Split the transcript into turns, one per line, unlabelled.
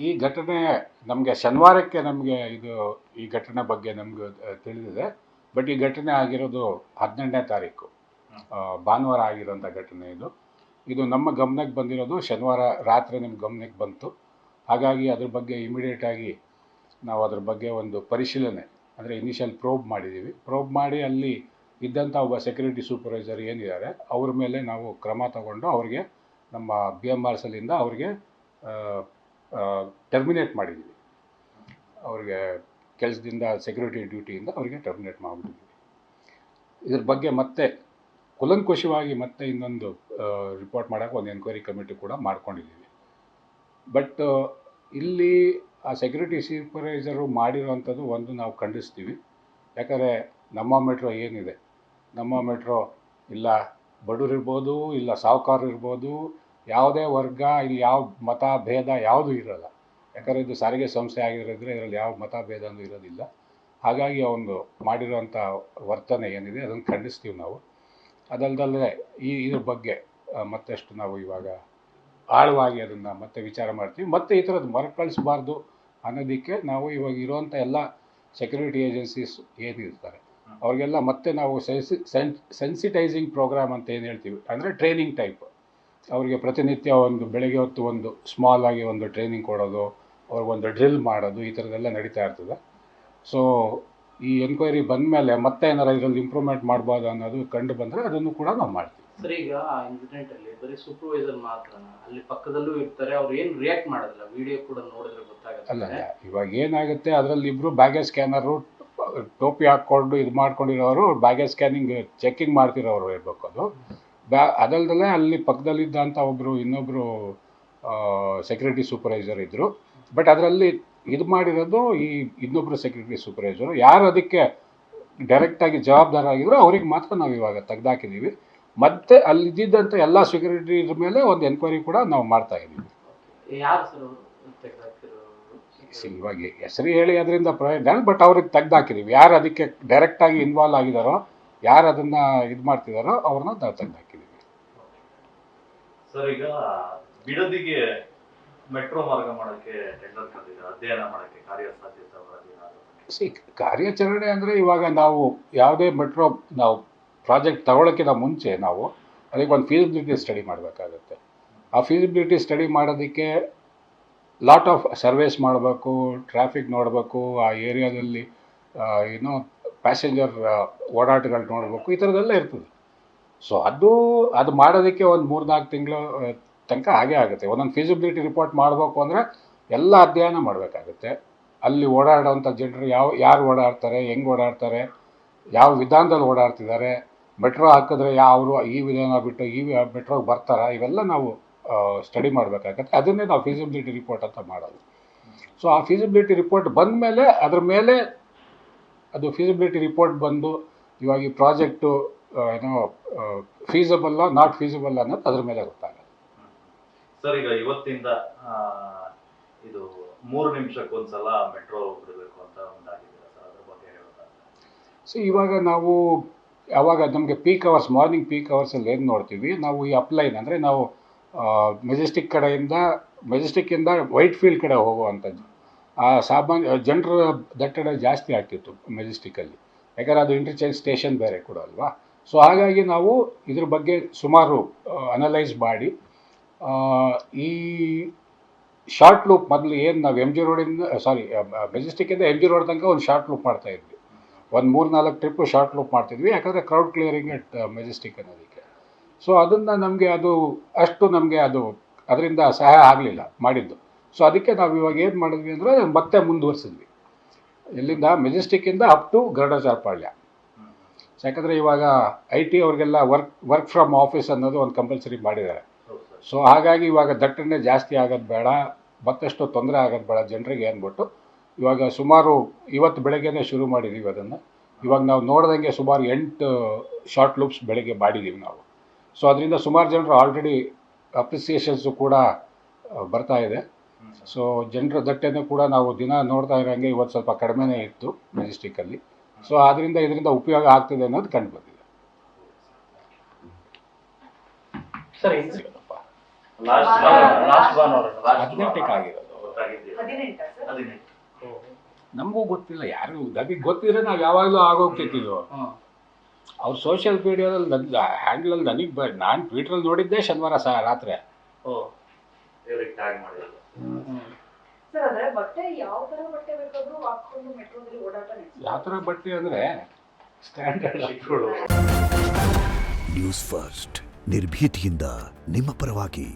ಈ ಘಟನೆ ನಮಗೆ ಶನಿವಾರಕ್ಕೆ ನಮಗೆ ಈ ಘಟನೆ ಬಗ್ಗೆ ನಮಗೆ ತಿಳಿದಿದೆ. ಬಟ್ ಈ ಘಟನೆ ಆಗಿರೋದು 12ನೇ ತಾರೀಕು ಭಾನುವಾರ ಆಗಿರೋಂಥ ಘಟನೆ ಇದು ನಮ್ಮ ಗಮನಕ್ಕೆ ಬಂದಿರೋದು ಶನಿವಾರ ರಾತ್ರಿ ನಿಮ್ಮ ಗಮನಕ್ಕೆ ಬಂತು. ಹಾಗಾಗಿ ಅದ್ರ ಬಗ್ಗೆ ಇಮಿಡಿಯೇಟಾಗಿ ನಾವು ಅದ್ರ ಬಗ್ಗೆ ಒಂದು ಪರಿಶೀಲನೆ ಅಂದರೆ ಇನಿಷಿಯಲ್ ಪ್ರೋಬ್ ಮಾಡಿದ್ದೀವಿ. ಪ್ರೋಬ್ ಮಾಡಿ ಅಲ್ಲಿ ಇದ್ದಂಥ ಒಬ್ಬ ಸೆಕ್ಯೂರಿಟಿ ಸೂಪರ್ವೈಸರ್ ಏನಿದ್ದಾರೆ ಅವ್ರ ಮೇಲೆ ನಾವು ಕ್ರಮ ತಗೊಂಡು ಅವ್ರಿಗೆ ನಮ್ಮ BMRCಲಿಂದ ಅವ್ರಿಗೆ ಟರ್ಮಿನೇಟ್ ಮಾಡಿದ್ದೀವಿ. ಅವ್ರಿಗೆ ಕೆಲಸದಿಂದ ಸೆಕ್ಯೂರಿಟಿ ಡ್ಯೂಟಿಯಿಂದ ಅವರಿಗೆ ಟರ್ಮಿನೇಟ್ ಮಾಡಿಬಿಟ್ಟಿದ್ದೀವಿ. ಇದ್ರ ಬಗ್ಗೆ ಮತ್ತೆ ಕುಲಂಕುಷವಾಗಿ ಮತ್ತೆ ಇನ್ನೊಂದು ರಿಪೋರ್ಟ್ ಮಾಡೋಕ್ಕೆ ಒಂದು ಎನ್ಕ್ವೈರಿ ಕಮಿಟಿ ಕೂಡ ಮಾಡ್ಕೊಂಡಿದ್ದೀವಿ. ಬಟ್ ಇಲ್ಲಿ ಆ ಸೆಕ್ಯೂರಿಟಿ ಸೂಪರ್ವೈಸರು ಮಾಡಿರೋವಂಥದ್ದು ಒಂದು ನಾವು ಖಂಡಿಸ್ತೀವಿ. ಯಾಕಂದರೆ ನಮ್ಮ ಮೆಟ್ರೋ ಏನಿದೆ, ನಮ್ಮ ಮೆಟ್ರೋ ಇಲ್ಲ ಬಡವರಿರ್ಬೋದು, ಇಲ್ಲ ಸಾಹುಕಾರರು ಇರ್ಬೋದು, ಯಾವುದೇ ವರ್ಗ, ಇಲ್ಲಿ ಯಾವ ಮತ ಭೇದ ಯಾವುದೂ ಇರೋಲ್ಲ. ಯಾಕಂದರೆ ಇದು ಸಾರಿಗೆ ಸಂಸ್ಥೆ ಆಗಿರೋದ್ರೆ ಇದರಲ್ಲಿ ಯಾವ ಮತ ಭೇದನೂ ಇರೋದಿಲ್ಲ. ಹಾಗಾಗಿ ಅವನು ಮಾಡಿರೋಂಥ ವರ್ತನೆ ಏನಿದೆ ಅದನ್ನು ಖಂಡಿಸ್ತೀವಿ ನಾವು. ಅದಲ್ಲದೆ ಇದ್ರ ಬಗ್ಗೆ ಮತ್ತಷ್ಟು ನಾವು ಇವಾಗ ಆಳವಾಗಿ ಅದನ್ನು ಮತ್ತೆ ವಿಚಾರ ಮಾಡ್ತೀವಿ. ಮತ್ತು ಈ ಥರದ್ದು ಮರುಕಳಿಸಬಾರ್ದು ಅನ್ನೋದಕ್ಕೆ ನಾವು ಇವಾಗ ಇರೋವಂಥ ಎಲ್ಲ ಸೆಕ್ಯೂರಿಟಿ ಏಜೆನ್ಸೀಸ್ ಏನಿರ್ತಾರೆ ಅವ್ರಿಗೆಲ್ಲ ಮತ್ತೆ ನಾವು ಸೆನ್ಸಿಟೈಸಿಂಗ್ ಪ್ರೋಗ್ರಾಮ್ ಅಂತ ಏನು ಹೇಳ್ತೀವಿ, ಅಂದರೆ ಟ್ರೈನಿಂಗ್ ಟೈಪ್, ಅವ್ರಿಗೆ ಪ್ರತಿನಿತ್ಯ ಒಂದು ಬೆಳಗ್ಗೆ ಹೊತ್ತು ಒಂದು ಸ್ಮಾಲ್ ಆಗಿ ಒಂದು ಟ್ರೈನಿಂಗ್ ಕೊಡೋದು, ಅವ್ರಿಗೊಂದು ಡ್ರಿಲ್ ಮಾಡೋದು, ಈ ಥರದ್ದೆಲ್ಲ ನಡೀತಾ ಇರ್ತದೆ. ಸೊ ಈ ಎನ್ಕ್ವೈರಿ ಬಂದ ಮೇಲೆ ಮತ್ತೆ ಏನಾರು ಇದರಲ್ಲಿ ಇಂಪ್ರೂವ್ಮೆಂಟ್ ಮಾಡ್ಬೋದು ಅನ್ನೋದು ಕಂಡು ಬಂದರೆ ಅದನ್ನು ಕೂಡ ನಾವು ಮಾಡ್ತೀವಿ.
ಸರ್, ಈಗ ಆ ಇನ್ಸಿಡೆಂಟಲ್ಲಿ ಬರೀ ಸೂಪರ್ವೈಸರ್ ಮಾತ್ರ, ಅಲ್ಲಿ ಪಕ್ಕದಲ್ಲೂ ಇರ್ತಾರೆ, ಅವ್ರು ಏನು ರಿಯಾಕ್ಟ್ ಮಾಡೋದಿಲ್ಲ, ವಿಡಿಯೋ ಕೂಡ ನೋಡಿದ್ರೆ ಗೊತ್ತಾಗುತ್ತೆ.
ಅಲ್ಲ, ಇವಾಗ ಏನಾಗುತ್ತೆ, ಅದರಲ್ಲಿ ಇಬ್ಬರು ಬ್ಯಾಗೇಜ್ ಸ್ಕ್ಯಾನರು ಟೋಪಿ ಹಾಕ್ಕೊಂಡು ಇದು ಮಾಡ್ಕೊಂಡಿರೋರು ಬ್ಯಾಗೇಜ್ ಸ್ಕ್ಯಾನಿಂಗ್ ಚೆಕಿಂಗ್ ಮಾಡ್ತಿರೋರು ಇರಬೇಕು. ಅದು ಅದಲ್ದಲ್ಲೇ ಅಲ್ಲಿ ಪಕ್ಕದಲ್ಲಿದ್ದಂಥ ಇನ್ನೊಬ್ಬರು ಸೆಕ್ಯೂರಿಟಿ ಸೂಪರ್ವೈಸರ್ ಇದ್ದರು. ಬಟ್ ಅದರಲ್ಲಿ ಇದು ಮಾಡಿರೋದು ಈ ಇನ್ನೊಬ್ಬರು ಸೆಕ್ಯೂರಿಟಿ ಸೂಪರ್ವೈಸರು. ಯಾರು ಅದಕ್ಕೆ ಡೈರೆಕ್ಟಾಗಿ ಜವಾಬ್ದಾರ ಆಗಿದ್ರು ಅವ್ರಿಗೆ ಮಾತ್ರ ನಾವು ಇವಾಗ ತೆಗೆದಾಕಿದ್ದೀವಿ. ಮತ್ತು ಅಲ್ಲಿದ್ದಂಥ ಎಲ್ಲ ಸೆಕ್ಯೂರಿಟಿ ಮೇಲೆ ಒಂದು ಎನ್ಕ್ವೈರಿ ಕೂಡ ನಾವು ಮಾಡ್ತಾ ಇದ್ದೀವಿ. ಇವಾಗ ಹೆಸರು ಹೇಳಿ ಅದರಿಂದ ಪ್ರಯೋಜನ, ಬಟ್ ಅವ್ರಿಗೆ ತೆಗೆದಾಕಿದ್ದೀವಿ. ಯಾರು ಅದಕ್ಕೆ ಡೈರೆಕ್ಟಾಗಿ ಇನ್ವಾಲ್ವ್ ಆಗಿದ್ದಾರೋ, ಯಾರು ಅದನ್ನು ಇದು ಮಾಡ್ತಿದ್ದಾರೋ ಅವ್ರನ್ನ ನಾವು ತೆಗೆದಾಕಿದ್ದೀವಿ.
ಸರ್, ಈಗ ಬಿಡದಿಗೆ ಮೆಟ್ರೋ ಮಾರ್ಗ ಮಾಡೋಕ್ಕೆ ಟೆಂಡರ್ ಕರೆದಿದ್ದಾರೆ, ಅಧ್ಯಯನ ಮಾಡೋಕ್ಕೆ ಕಾರ್ಯಸಾಧ್ಯತೆ
ಕಾರ್ಯಾಚರಣೆ ಅಂದರೆ ಇವಾಗ ನಾವು ಯಾವುದೇ ಮೆಟ್ರೋ ನಾವು ಪ್ರಾಜೆಕ್ಟ್ ತಗೊಳ್ಳೋಕ್ಕಿಂತ ಮುಂಚೆ ನಾವು ಅದಕ್ಕೆ ಒಂದು ಫೀಸಿಬಿಲಿಟಿ ಸ್ಟಡಿ ಮಾಡಬೇಕಾಗತ್ತೆ. ಆ ಫೀಸಿಬಿಲಿಟಿ ಸ್ಟಡಿ ಮಾಡೋದಕ್ಕೆ ಲಾಟ್ ಆಫ್ ಸರ್ವೇಸ್ ಮಾಡಬೇಕು, ಟ್ರಾಫಿಕ್ ನೋಡಬೇಕು, ಆ ಏರಿಯಾದಲ್ಲಿ ಏನೋ ಪ್ಯಾಸೆಂಜರ್ ಓಡಾಟಗಳು ನೋಡಬೇಕು, ಈ ಥರದ್ದೆಲ್ಲ ಇರ್ತದೆ. ಸೊ ಅದು ಮಾಡೋದಕ್ಕೆ ಒಂದು 3-4 ತಿಂಗಳು ತನಕ ಹಾಗೇ ಆಗುತ್ತೆ. ಒಂದೊಂದು ಫೀಸಿಬಿಲಿಟಿ ರಿಪೋರ್ಟ್ ಮಾಡಬೇಕು ಅಂದರೆ ಎಲ್ಲ ಅಧ್ಯಯನ ಮಾಡಬೇಕಾಗುತ್ತೆ. ಅಲ್ಲಿ ಓಡಾಡೋವಂಥ ಜನರು ಯಾರು ಓಡಾಡ್ತಾರೆ, ಹೆಂಗೆ ಓಡಾಡ್ತಾರೆ, ಯಾವ ವಿಧಾನದಲ್ಲಿ ಓಡಾಡ್ತಿದ್ದಾರೆ, ಮೆಟ್ರೋ ಹಾಕಿದ್ರೆ ಅವರು ಈ ವಿಧಾನ ಬಿಟ್ಟು ಈ ಮೆಟ್ರೋಗೆ ಬರ್ತಾರೆ, ಇವೆಲ್ಲ ನಾವು ಸ್ಟಡಿ ಮಾಡಬೇಕಾಗತ್ತೆ. ಅದನ್ನೇ ನಾವು ಫೀಸಿಬಿಲಿಟಿ ರಿಪೋರ್ಟ್ ಅಂತ ಮಾಡೋದು. ಸೊ ಆ ಫೀಸಿಬಿಲಿಟಿ ರಿಪೋರ್ಟ್ ಬಂದ ಮೇಲೆ ಅದ್ರ ಮೇಲೆ ಅದು ಫೀಸಿಬಿಲಿಟಿ ರಿಪೋರ್ಟ್ ಬಂದು ಇವಾಗ ಈ ಪ್ರಾಜೆಕ್ಟು ಏನೋ ಫೀಸಬಲ್ಲ ನಾಟ್ ಫೀಸಬಲ್ ಅನ್ನೋದು ಅದ್ರ ಮೇಲೆ ಗೊತ್ತಾಗುತ್ತೆ.
ಸರ್, ಈಗ ಇವತ್ತಿಂದ ಇದು 3 ನಿಮಿಷಕ್ಕೊಂದ್ಸಲ ಮೆಟ್ರೋ ಬಿಡಬೇಕು ಅಂತ ಒಂದಾಗಿದೆ ಸರ್, ಅದ್ರ ಬಗ್ಗೆ ಹೇಳೋದಾದ್ರೆ?
ಸೊ ಇವಾಗ ನಾವು ಯಾವಾಗ ನಮಗೆ ಪೀಕ್ ಅವರ್ಸ್, ಮಾರ್ನಿಂಗ್ ಪೀಕ್ ಅವರ್ಸಲ್ಲಿ ಏನು ನೋಡ್ತೀವಿ ನಾವು, ಈ ಅಪ್ಲೈನ್ ಅಂದರೆ ನಾವು ಮೆಜೆಸ್ಟಿಕ್ಕಿಂದ ವೈಟ್ ಫೀಲ್ಡ್ ಕಡೆ ಹೋಗುವಂಥದ್ದು ಆ ಸಾಮಾನ್ಯ ಜನರ ದಟ್ಟಣೆ ಜಾಸ್ತಿ ಆಗ್ತಿತ್ತು ಮೆಜೆಸ್ಟಿಕ್ಕಲ್ಲಿ. ಯಾಕಂದರೆ ಅದು ಇಂಟರ್ಚೇಂಜ್ ಸ್ಟೇಷನ್ ಬೇರೆ ಕೂಡ ಅಲ್ವಾ. ಸೊ ಹಾಗಾಗಿ ನಾವು ಇದ್ರ ಬಗ್ಗೆ ಸುಮಾರು ಅನಲೈಸ್ ಮಾಡಿ ಈ ಶಾರ್ಟ್ ಲೂಪ್ ಮೊದಲು ಏನು ನಾವು MG ರೋಡಿಂದ ಮೆಜೆಸ್ಟಿಕ್ಕಿಂದ MG ರೋಡ್ ತನಕ ಒಂದು ಶಾರ್ಟ್ ಲೂಪ್ ಮಾಡ್ತಾಯಿದ್ವಿ. ಒಂದು 3-4 ಟ್ರಿಪ್ಪು ಶಾರ್ಟ್ ಲೂಪ್ ಮಾಡ್ತಿದ್ವಿ, ಯಾಕಂದರೆ ಕ್ರೌಡ್ ಕ್ಲಿಯರಿಂಗ್ ಅಟ್ ಮೆಜೆಸ್ಟಿಕ್ ಅನ್ನೋದಕ್ಕೆ. ಸೊ ಅದನ್ನು ನಮಗೆ ಅದರಿಂದ ಸಹಾಯ ಆಗಲಿಲ್ಲ ಮಾಡಿದ್ದು. ಸೊ ಅದಕ್ಕೆ ನಾವು ಇವಾಗ ಏನು ಮಾಡಿದ್ವಿ ಅಂದರೆ ಮತ್ತೆ ಮುಂದುವರಿಸಿದ್ವಿ, ಇಲ್ಲಿಂದ ಮೆಜೆಸ್ಟಿಕ್ಕಿಂದ ಅಪ್ ಟು ಗರುಡಾಚಾರ್ಪಾಳ್ಯ. ಯಾಕಂದರೆ ಇವಾಗ IT ಅವ್ರಿಗೆಲ್ಲ ವರ್ಕ್ ಫ್ರಮ್ ಆಫೀಸ್ ಅನ್ನೋದು ಒಂದು ಕಂಪಲ್ಸರಿ ಮಾಡಿದ್ದಾರೆ. ಸೊ ಹಾಗಾಗಿ ಇವಾಗ ದಟ್ಟಣೆ ಜಾಸ್ತಿ ಆಗೋದು ಬೇಡ, ಮತ್ತಷ್ಟು ತೊಂದರೆ ಆಗೋದು ಬೇಡ ಜನರಿಗೆ ಅಂದ್ಬಿಟ್ಟು ಇವಾಗ ಸುಮಾರು ಇವತ್ತು ಬೆಳಗ್ಗೆನೇ ಶುರು ಮಾಡಿದ್ದೀವಿ ಅದನ್ನು. ಇವಾಗ ನಾವು ನೋಡ್ದಂಗೆ ಸುಮಾರು 8 ಶಾರ್ಟ್ ಲೂಪ್ಸ್ ಬೆಳಗ್ಗೆ ಮಾಡಿದ್ದೀವಿ ನಾವು. ಸೊ ಅದರಿಂದ ಸುಮಾರು ಜನರು ಆಲ್ರೆಡಿ ಅಪ್ರಿಸಿಯೇಷನ್ಸು ಕೂಡ ಬರ್ತಾ ಇದೆ. ಸೊ ಜನರ ದಟ್ಟಣೆ ಕೂಡ ನಾವು ದಿನ ನೋಡ್ತಾ ಇರೋಂಗೆ ಇವತ್ತು ಸ್ವಲ್ಪ ಕಡಿಮೆನೇ ಇತ್ತು ಮೆಜೆಸ್ಟಿಕ್ಕಲ್ಲಿ. ಸೊ ಇದರಿಂದ ಉಪಯೋಗ ಆಗ್ತಿದೆ ಅನ್ನೋದು ಕಂಡು ಬಂದಿದೆ.
ಸರ್,
18ಕ್ಕೆ ಆಗಿರೋದು.
ಗೊತ್ತಾಗಿದ್ದೀರಾ?
18 ಸರ್?
18.
ನಮಗೂ ಗೊತ್ತಿಲ್ಲ, ಯಾರು ನಮಗೆ ಗೊತ್ತಿದ್ರೆ ನಾವು ಯಾವಾಗಲೂ ಆಗೋಗ್ತಿದ್ದಿದ್ದು. ಅವ್ರು ಸೋಷಿಯಲ್ ಮೀಡಿಯಾದಲ್ಲಿ ನನ್ನ ಹ್ಯಾಂಡಲಲ್ಲಿ ನನಗೆ ನಾನು ಟ್ವಿಟ್ರಲ್ಲಿ ನೋಡಿದ್ದೆ ಶನಿವಾರ ರಾತ್ರಿ.
ಇವ್ರಿಗೆ ಟ್ಯಾಗ್ ಮಾಡಿದ್ರು.
ಸರ್ ಅದೇ ಬಟ್ಟೆ ಯಾವ ತರ ಬಟ್ಟೆ ಬೇಕಾದ್ರೂ ಹಾಕೊಂಡು ಮೆಟ್ರೋದಲ್ಲಿ ಓಡಾಟ ನಡೆಸಿ.
ಯಾವ ಥರ ಬಟ್ಟೆ ಅಂದರೆ ಸ್ಟ್ಯಾಂಡರ್ಡ್ ಹಾಕ್ಕೊಳ್ಳು.
ನ್ಯೂಸ್ ಫಸ್ಟ್ ನಿರ್ಭೀತಿಯಿಂದ ನಿಮ್ಮ ಪರವಾಗಿ.